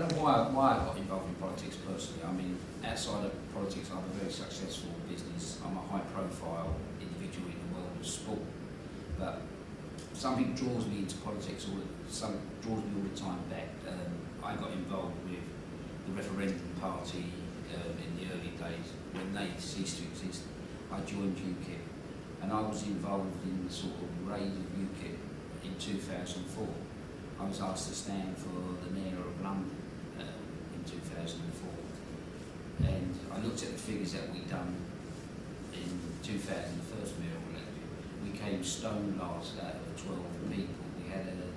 don't know why I got involved in politics personally. I mean, outside of politics, I have a very successful business. I'm a high-profile individual in the world of sport. But something draws me into politics, draws me all the time back. I got involved with the referendum party in the early days. When they ceased to exist, I joined UKIP, and I was involved in the sort of raise of UKIP in 2004. I was asked to stand for the Mayor of London in 2004, and I looked at the figures that we'd done in 2000, the first mayoral election. We came stone last out of 12 people. We had a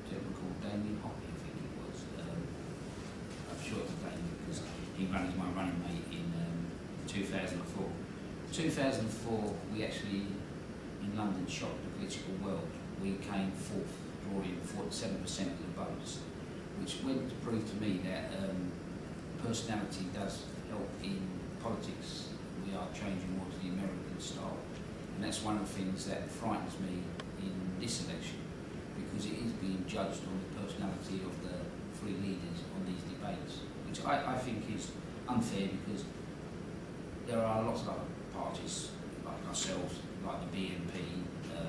gentleman called Damien Hoppy, I think it was. I'm sure it was Damien because he ran as my running mate in 2004. 2004, we actually, in London, shocked the political world. We came fourth, drawing 47% of the votes, which went to prove to me that personality does help in politics. We are changing more to the American style, and that's one of the things that frightens me in this election, because it is being judged on the personality of the three leaders on these debates, which I think is unfair, because there are lots of other parties like ourselves, like the BNP, the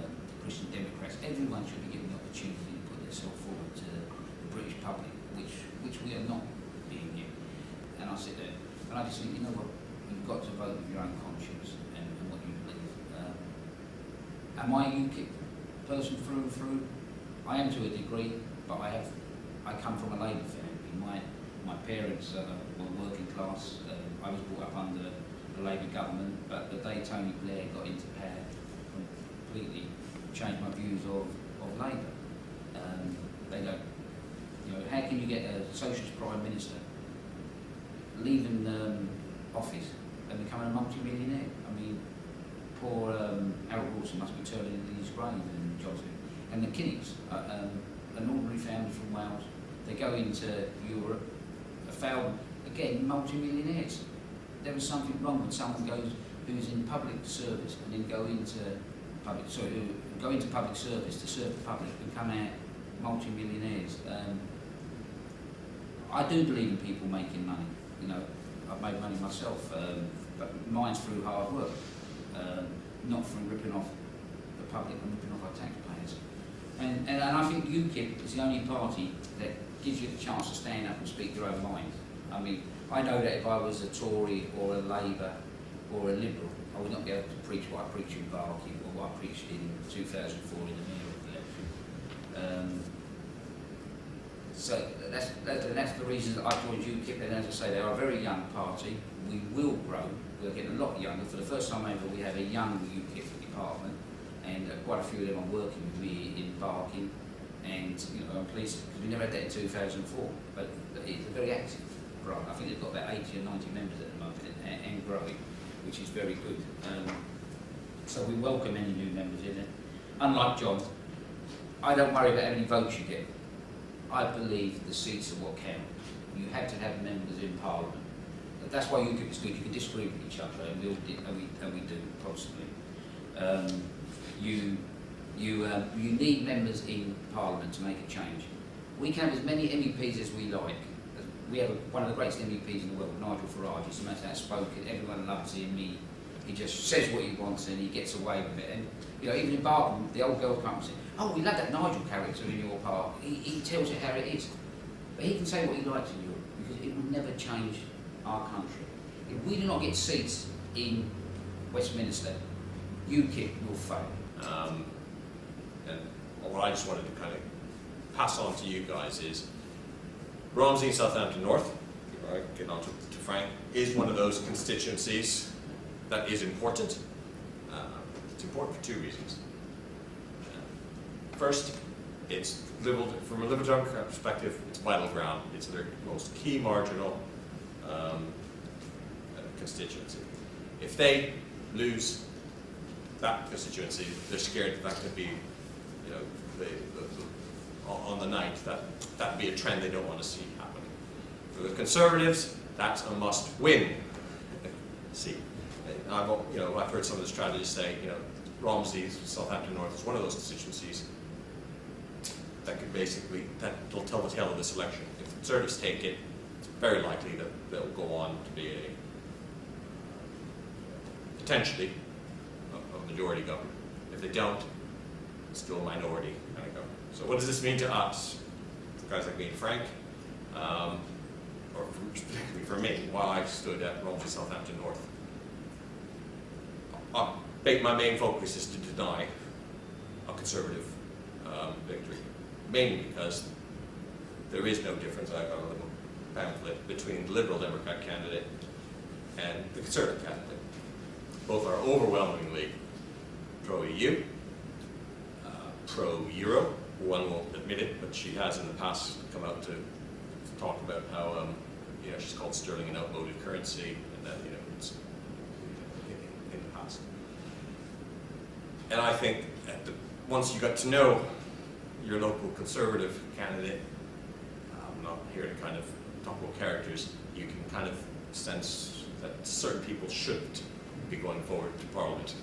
Christian Democrats. Everyone should be given the opportunity to put themselves forward to the British public, which we are not being given. And I sit there and I just think, you know what, you've got to vote with your own conscience and what you believe. Am I a UKIP person through and through? I am to a degree, but I come from a Labour family. My parents were working class. I was brought up under the Labour government, but the day Tony Blair got into power, completely changed my views of Labour. They don't, you know, how can you get a socialist prime minister leaving office and becoming a multi-millionaire? I mean, poor Harold Wilson must be turning into his grave and Johnson. And the Kinnicks, an ordinary family from Wales, they go into Europe, failed, again, multi-millionaires. There was something wrong when someone goes who's in public service and then go into public service to serve the public and come out multi-millionaires. I do believe in people making money. You know, I've made money myself, but mine's through hard work, not from ripping off the public and ripping off our taxpayers. And I think UKIP is the only party that gives you the chance to stand up and speak your own mind. I mean, I know that if I was a Tory or a Labour or a Liberal, I would not be able to preach what I preach in Barking or what I preached in 2004 in the mayoral election. So that's the reason that I joined UKIP. And as I say, they are a very young party. We will grow. We're getting a lot younger. For the first time ever, we have a young UKIP department, and quite a few of them are working with me in Barking. And you know, I'm pleased because we never had that in 2004. But it's a very active branch. I think they've got about 80 or 90 members at the moment and growing, which is very good. So we welcome any new members in it. Unlike John, I don't worry about how many votes you get. I believe the seats are what count. You have to have members in Parliament. That's why UKIP is good. You can disagree with each other, and we do constantly. You need members in Parliament to make a change. We can have as many MEPs as we like. We have one of the greatest MEPs in the world, Nigel Farage. He's the most outspoken. Everyone loves him. He just says what he wants and he gets away with it. And you know, even in Barton, the old girls come and say, "Oh, we love that Nigel character in your part. He tells you how it is." But he can say what he likes in Europe because it will never change our country. If we do not get seats in Westminster, UKIP will fail. And what I just wanted to kind of pass on to you guys is Romsey and Southampton North, getting on to Frank, is one of those constituencies that is important. It's important for two reasons. First, it's from a Liberal Democrat perspective, it's vital ground. It's their most key marginal constituency. If they lose that constituency, they're scared that could be, you know, on the night that be a trend they don't want to see happening. For the Conservatives, that's a must-win. See, I've heard some of the strategists say, you know, Romsey, Southampton North is one of those constituencies that could basically, that'll tell the tale of this election. If the Conservatives take it, it's very likely that they'll go on to be a potentially a majority government. If they don't, it's still a minority kind of government. So what does this mean to us? For guys like me and Frank, or particularly for me, while I stood at Romsey Southampton North. My main focus is to deny a Conservative victory, mainly because there is no difference, I've got a little pamphlet, between the Liberal Democrat candidate and the Conservative candidate. Both are overwhelmingly pro-EU, pro-Euro. One won't admit it, but she has in the past come out to talk about how she's called sterling an outmoded currency, and that it's in the past. And I think once you got to know your local Conservative candidate, I'm not here to kind of talk about characters, you can kind of sense that certain people shouldn't be going forward to Parliament